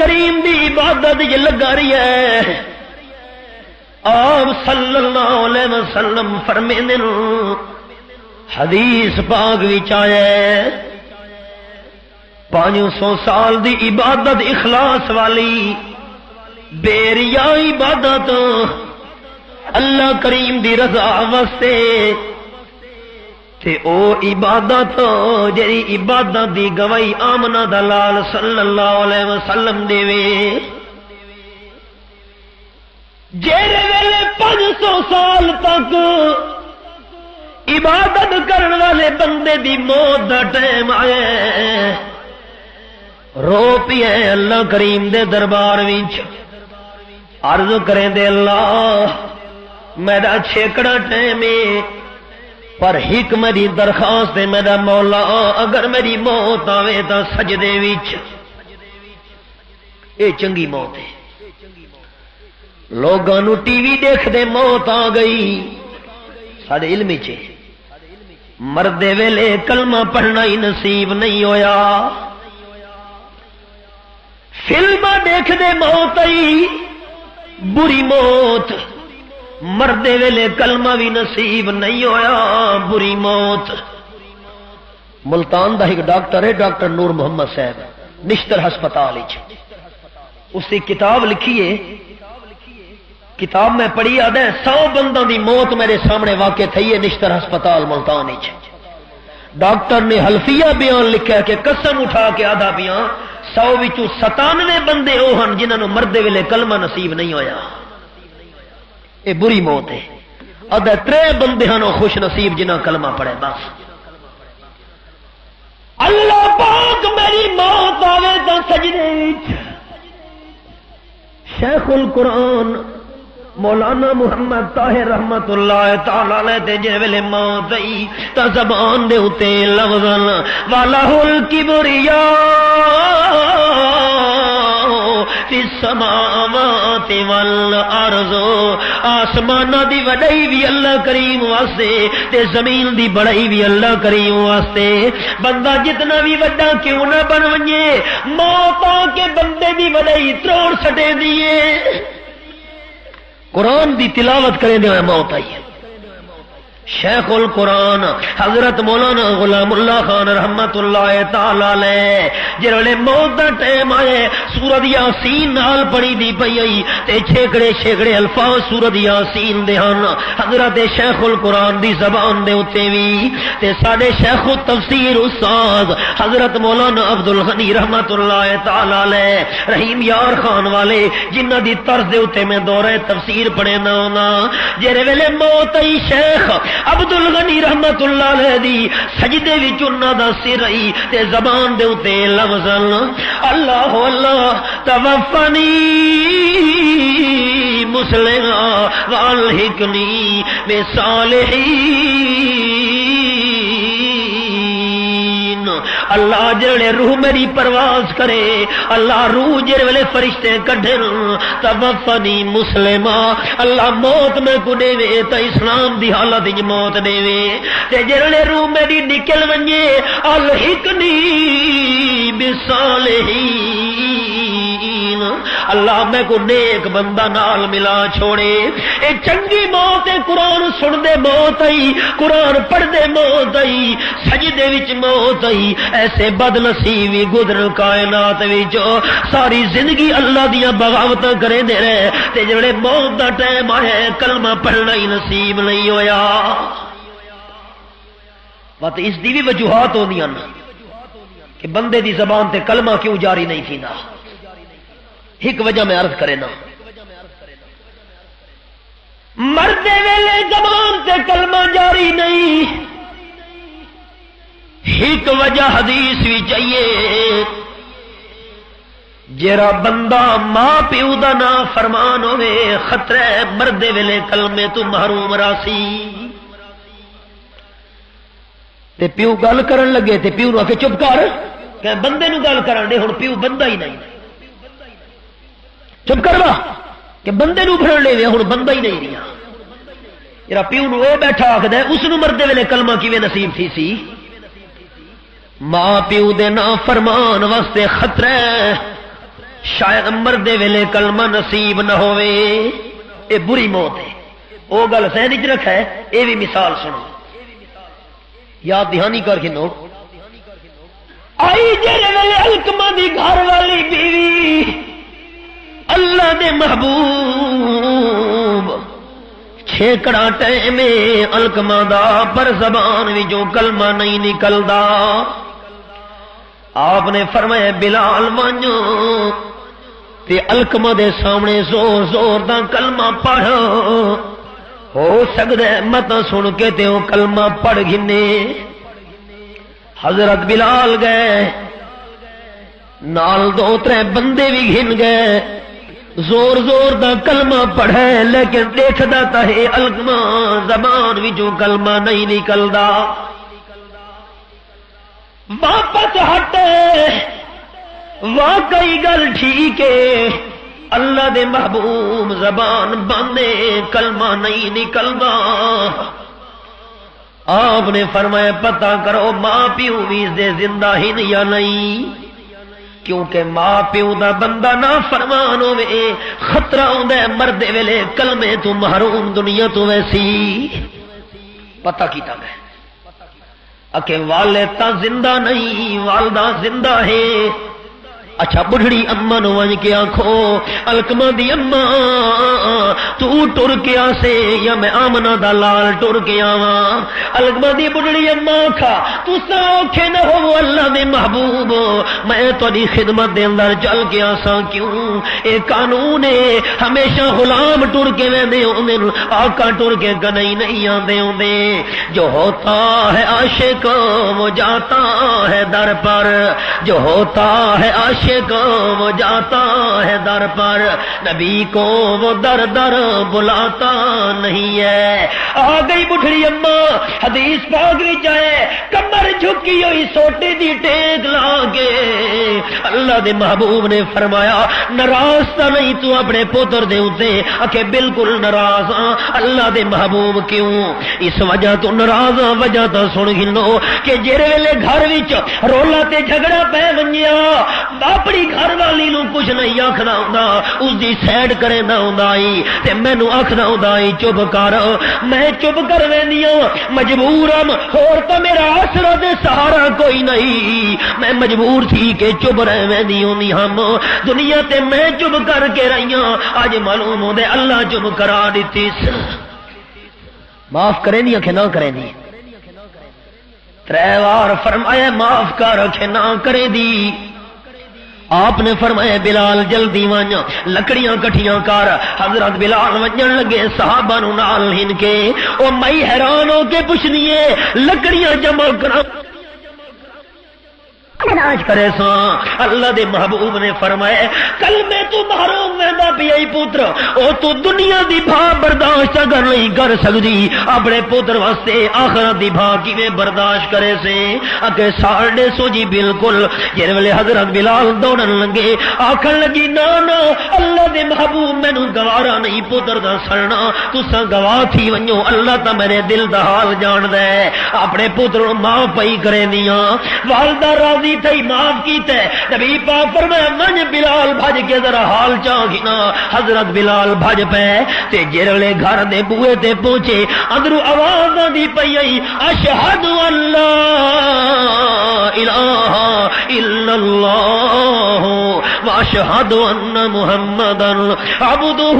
کریم دی عبادت یہ لگا رہی ہے. آپ صلی اللہ علیہ وسلم فرمیندے حدیث پاک وچ آیا ہے 500 سال دی عبادت اخلاص والی بے ریا عبادت اللہ کریم دی رضا واسطے تے او عبادت جڑی عبادت دی گواہی آمنہ دا لال صلی اللہ علیہ وسلم دے وے جیرے ویلے 500 سال تک عبادت کرن والے بندے دی موت دا ٹائم آئے رو پیے اللہ کریم دے دربار وچ عرض کریں دے اللہ میرا چھیکڑا ٹائم ہے پر ایک میری درخواست ہے میرا مولا اگر میری موت آوے تو سجدے وچ اے چنگی موت ہے. لوگوں ٹی وی دیکھ دے موت آ گئی سارے علم چ مردے ویلے کلمہ پڑھنا ہی نصیب نہیں ہویا فلماں دیکھ دے موت آئی بری موت مردے ویلے کلمہ بھی نصیب نہیں ہویا بری موت. ملتان دا ایک ڈاکٹر ہے ڈاکٹر نور محمد صاحب نشتر ہسپتال اس کی کتاب لکھی ہے کتاب میں پڑھی آدھا 100 بندوں دی موت میرے سامنے واقع تھی ہے نشتر ہسپتال ملتان ڈاکٹر نے حلفیہ بیان لکھا کہ قسم اٹھا کے آدھا بیان 100 وچوں 97 بندے وہ ہیں جنہوں نے مردے ویلے کلمہ نصیب نہیں ہویا یہ بری موت ہے. آدھا 3 بندے ہیں خوش نصیب جنہاں کلمہ پڑھے بس. اللہ پاک میری موت آوے تو سجدے شیخ القرآن مولانا محمد طاہر رحمت اللہ تعالی علیہ تے جے ویلے موت آئی تا زبان دے اتے لفظاں والا الکبریا فی السماوات والارض آسمانہ دی وڈائی بھی اللہ کریم واسطے تے زمین دی بڑائی بھی اللہ کریم واسطے. بندہ جتنا بھی وڈا کیوں نہ بن ونجے موت آ کے بندے دی وڈائی تروڑ سٹے دیے. قرآن دی تلاوت کریں دے موت آئی. شیخ القرآن حضرت مولانا غلام اللہ خان رحمت اللہ تعالی علیہ جڑے موت دا ٹائم آئے سورۃ یاسین نال پڑھی دی پئی آئی تے چھیکڑے الفاظ سورۃ یاسین دے ہن حضرت شیخ القرآن دی زبان دے اوتے وی تے ساڈے شیخ التفسیر استاد حضرت مولانا عبد الغنی رحمت اللہ تعالی علیہ رحیم یار خان والے جنہ دی طرز دے اوتے میں دورہ تفسیر پڑھے نا جڑے ویلے موت آئی شیخ عبد الغنی رحمت اللہ علیہ دی سجدے وچ انہاں دا سر آئی تے زبان دے اوتے لفظ اللہ اللہ توفنی مسلما والحقنی بالصالحین. اللہ جڑے روح میری پرواز کرے اللہ روح جڑے ویلے فرشتے کڈھن توفنی مسلما اللہ موت میں کو دے وے تے اسلام دی حالت وچ موت دے وے تے جڑے روح میری نکل ونجے الحقنی بالصالحین اللہ میں کو نیک بندہ نال ملا چھوڑے. اے چنگی موت ہے قرآن سن دے موت آئی قرآن پڑھ دے موت آئی سجدے وچ موت آئی. ایسے بد نصیبی گزر کائنات وچ ساری زندگی اللہ دیاں بغاوتاں کرے دے رہے تے جڑے موت دا ٹائم آئے کلمہ پڑھنا ہی نصیب نہیں ہویا. بات اس دی بھی وجوہات ہوندیاں کہ بندے دی زبان تے کلمہ کیوں جاری نہیں تھیندا. ایک وجہ میں عرض کرے نا مردے ویلے زبان تے کلمہ جاری نہیں. ایک وجہ حدیث بھی چاہیے جرا بندہ ماں پیو دا نا فرمان ہوئے خطرہ مردے ویلے کلمے تو محروم راسی. تے پیو گل کرن لگے تے پیو نو آکے چپ کر کہ بندے نو گل کرن دے ہن پیو بندہ ہی نہیں چپ کروا کہ بندے نو پھڑ لے ہن بندہ ہی نہیں رہا. جرا پیو نو اے بیٹھا آکھدا ہے اس نو مردے ویلے کلمہ کیویں نصیب تھی سی. ماں پیو دے نا فرمان واسطے خطرہ شاید مردے ویلے کلمہ نصیب نہ ہوئے، اے بری موت ہے۔ او گل سہن وچ رکھا ہے، اے بھی مثال سنو، یاد دہانی کر کے نو آئی جڑے ویلے علقمہ دی گھر والی بیوی اللہ دے محبوب چھیکڑا ٹائم علقمہ دا پر زبان وچوں کلمہ نہیں نکلدا، آپ نے فرمایا بلال وانجو تے علقمہ دے سامنے زور زور دا کلمہ پڑھ، ہو سکتا ہے مت سن کے تے وہ کلمہ پڑھ گھنے۔ حضرت بلال گئے، نال دو ترے بندے بھی گھن گئے، زور زور دا کلمہ پڑھے لیکن دیکھدا تا ہے علقمہ زبان وچوں کلمہ نہیں نکلدا۔ واپس ہٹے، واقعی گل ٹھیک ہے، اللہ دے محبوب زبان باندھے کلمہ نہیں نکلدا۔ آپ نے فرمایا پتہ کرو ماں پیو بھی دے زندہ ہی یا نہیں، کیونکہ ماں پیو دا بندہ نہ فرمان ہوئے خطرہ ہوندا ہے مردے ویلے کلمے تو محروم دنیا تو ویسی۔ پتہ کیتا میں اکے والد تا زندہ نہیں، والدہ زندہ ہے۔ اچھا بڑھڑی اما نو ون کے آنکھو علقمہ دی اما تو ٹر کے آسے یا میں آمنہ دا لال ٹر کے آواں۔ علقمہ دی بڑھڑی اما آنکھا تو ساکھے نہ ہو اللہ دے محبوب، میں تو دی خدمت دے اندر چل کے آساں کیوں؟ اے قانون ہے ہمیشہ غلام ٹر کے ویندے ہوندے، آقا ٹر کے گنئی نہیں آندے ہوندے۔ جو ہوتا ہے عاشق وہ جاتا ہے در پر، جو ہوتا ہے عاشق وہ جاتا ہے در پر، نبی کو وہ در در بلاتا نہیں ہے۔ آ گئی بڑھڑی اما، حدیث پاک وچ ہے کمر جھکی ہوئی سوٹے دی ٹیک لا کے اللہ دے محبوب نے فرمایا ناراض تا نہیں تو اپنے پتر دے اوتے؟ اکھے بالکل ناراض ہاں۔ اللہ دے محبوب کیوں؟ اس وجہ تو ناراض ہاں، وجہ تو سن گنو کہ جڑے ویلے گھر وچ رولا تے جھگڑا پے ونجیا اپنی گھر والی نو کچھ نہیں آکھدا ہوندا، اس دی سیڈ کریندا ہوندا ائی تے مینوں آکھدا ہوندا ائی چپ کر، میں چپ کر ویندیاں مجبورم، ہور تے میرا آسرا تے سہارا کوئی نہیں، میں مجبور تھی کہ چپ رہ ویندی ہوندی ہم دنیا تے میں چپ کر کے رہیاں، اج معلوم ہوندے اللہ چپ کرا دتی۔ معاف کریں دی کہ نہ کریں دی؟ ترے وار فرمایا معاف کر کہ نہ کریں دی۔ آپ نے فرمایا بلال جلدی ون لکڑیاں کٹھیاں کر۔ حضرت بلال ونجن لگے صحابہ نو نال ہن کے، او میں حیران ہو کے پوچھنیے لکڑیاں جمع کرا راج کرے سا۔ اللہ دے محبوب نے فرمایا کل میں تو محروم ویندا پیا پتر، او تو دنیا دی بھا برداشت اگر نہیں کر سکتی، اپنے پتر واسطے آخرت دی بھا کیویں برداشت کرے سے؟ اگے ساڑھے سو جی بالکل۔ جن ویلے حضرت بلال دوڑن لگے آکھن لگی نا نا اللہ دے محبوب مینوں گوارا نہیں پتر دا سڑنا، تساں گواہ تھی ونجو، اللہ تا میرے دل دا حال جاندا ہے۔ اپنے پتر نوں معاف پئی کرے دیاں، والدہ راضی تھی معاف کیتا ہے۔ نبی پاک فرمایا من بلال بھج کے ذرا حال چاہنا۔ حضرت بلال بھج پے تے جڑے گھر دے بوئے تے پہنچے اندروں آواز دی پئی آئی اشہد ان لا الہ الا اللہ واشہد ان محمدن عبدہ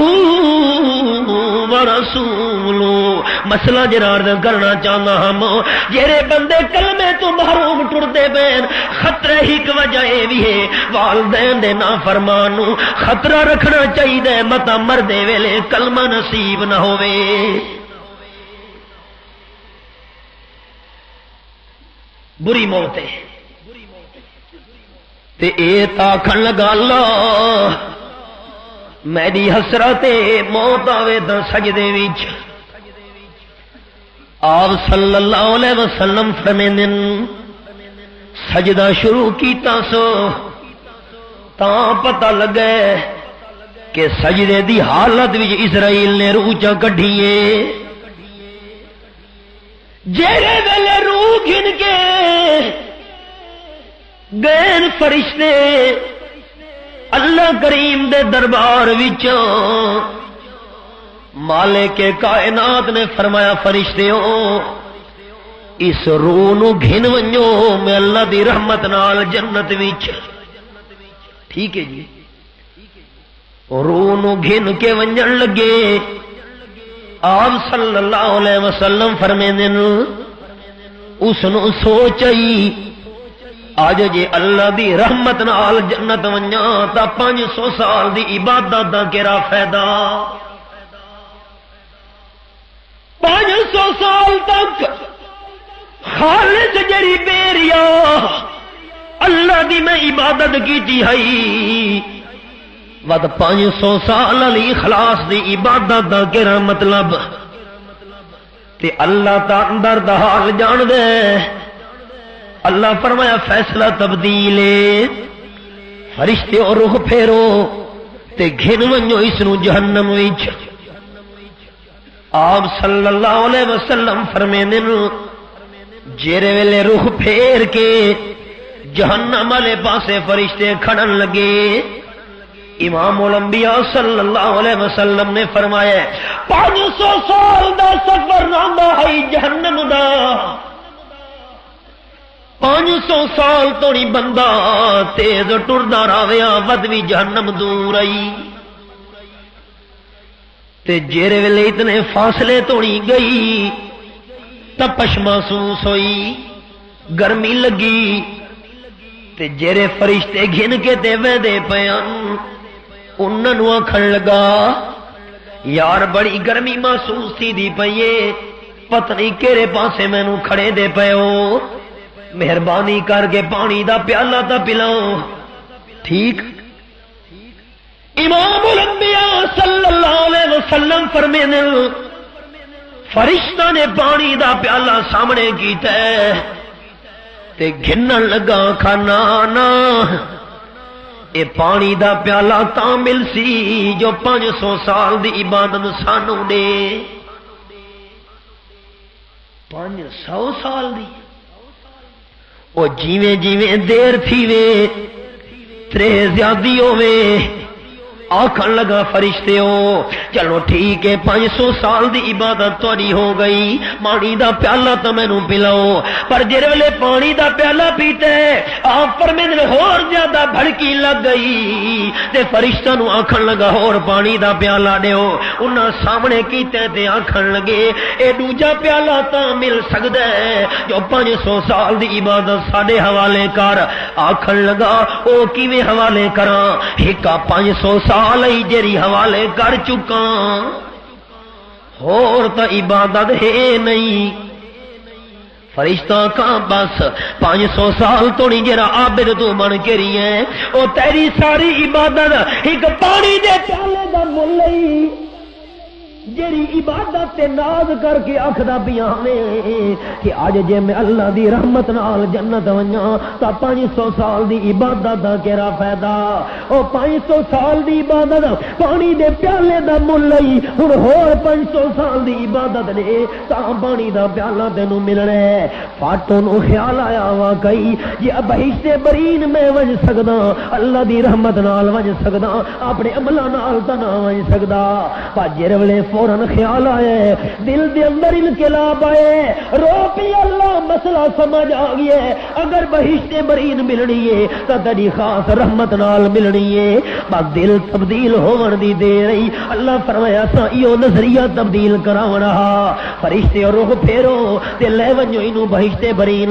ورسولہ۔ مسئلہ جرار کرنا چاہنا ہم جڑے بندے کلمے تو محروم ٹردے پین، خطرے ہی ایک وجہ یہ بھی ہے والدین دے نافرمان نو خطرہ رکھنا چاہیے متا مردے ویلے کلمہ نصیب نہ ہوئے۔ بری موت ہے تے اے تاکھن لگا اللہ میری حسرت موت آوے تا سجدے وچ۔ آپ صلی اللہ علیہ وسلم فرمیندن سجدہ شروع کیتا سو تاں پتہ لگے کہ سجدے دی حالت وچ اسرائیل نے روح چا کڈھیے۔ جیڑے ویلے روح گھن کے گئے فرشتے اللہ کریم دے دربار وچوں مالک کائنات نے فرمایا فرشتیو اس روح نو گھن ونجو میں اللہ دی رحمت نال جنت وچ. ٹھیک ہے جی. روح نو گھن کے ونجن لگے. آپ صلی اللہ علیہ وسلم فرمیندے اس نو سوچ آئی آج جے اللہ دی رحمت نال جنت ونجاں تا 500 سال دی عبادت دا کیڑا فائدہ. 500 سال تک خالص جڑی بیریا اللہ دی میں عبادت کیتی ہے ود 500 سال علی اخلاص دی عبادت دا کیڑا مطلب تے اللہ تا اندر دا حال جان دے. اللہ فرمایا فیصلہ تبدیل فرشتے اور رخ پھیرو تے گھن ونجو اس نو جہنم وچ. آپ صلی اللہ علیہ وسلم فرمیندے جیرے ویلے رخ پھیر کے جہنم والے پاسے فرشتے کھڑن لگے امام الانبیاء صلی اللہ علیہ وسلم نے فرمایا 500 سال دا سفر نامہ ہے جہنم دا. 500 سال تو نہیں بندہ تیز ٹردا راویا ود بھی جہنم دور آئی تے جیرے ویلے اتنے فاصلے تو نہیں گئی تپش محسوس ہوئی گرمی لگی تے جیرے فرشتے گھن کے تے ویندے پیان انہاں نوں آکھن لگا یار بڑی گرمی محسوس تھی دی پئیے پتہ نہیں کیڑے پاسے مینوں کھڑے دے پیو مہربانی کر کے پانی دا پیالہ تا پلاؤ. ٹھیک. امام الانبیاء صلی اللہ علیہ وسلم فرمیندے فرشتہ نے پانی دا پیالہ سامنے کیتا ہے تے گھنن لگا کھانا نا اے پانی دا پیالہ تاں مل سی جو 500 سال دی عبادت سانو دے. 500 سال دی او جیویں جیویں دیر تھی وے ترے زیادی ہوے آکھن لگا فرشتے ہو چلو ٹھیک ہے 500 سال دی عبادت تاری ہو گئی پانی دا پیالہ تو مینوں پلاؤ پر جڑے ویلے پانی دا پیالہ پیتے آپ فرمیندے ہور زیادہ بھڑکی لگ گئی تے فرشتہ نو آکھن لگا ہور پانی دا پیالہ دیو. انہاں سامنے کیتے تے آکھن لگے اے دوجا پیالہ تا مل سکدا ہے جو 500 سال دی عبادت ساڈے حوالے کر. آکھن لگا او کیویں حوالے کراں ہکا 500 سال جری حوالے کر چکا اور تا عبادت ہے نہیں. فرشتہ کہاں بس 500 سال تو نہیں جرا عابد تو بن کے رہی ہے او تیری ساری عبادت ایک پانی دے پیالے دا مل لئی جیری عبادت تے ناز کر کے آکھدا پیاں نے کہ اج جے میں اللہ دی رحمت نال جنت ونجاں تا 500 سال دی عبادت دا کیڑا فائدہ. او 500 سال دی عبادت پانی دے پیالے دا مل لئی ہن ہور 500 سال دی عبادت نے تا پانی دا پیالہ تینوں ملنا ہے. فاٹو نو خیال آیا واقعی جے بہشت برین میں ونج سکدا اللہ دی رحمت نال ونج سکدا اپنے عملاں نال تا نہ ونج سکدا. پر جے ویلے فوراً خیال آئے دل دے اندر انقلاب آئے رو پی اللہ مسئلہ سمجھ آ گیا اگر بہشت برین ملنی ہے تو تیری خاص رحمت نال ملنی ہے. بس دل تبدیل ہون دی دے رہی اللہ فرمایا سا ایو نظریہ تبدیل کراونا فرشتے روح پھیرو تے لے ونجو اینو بہشت برین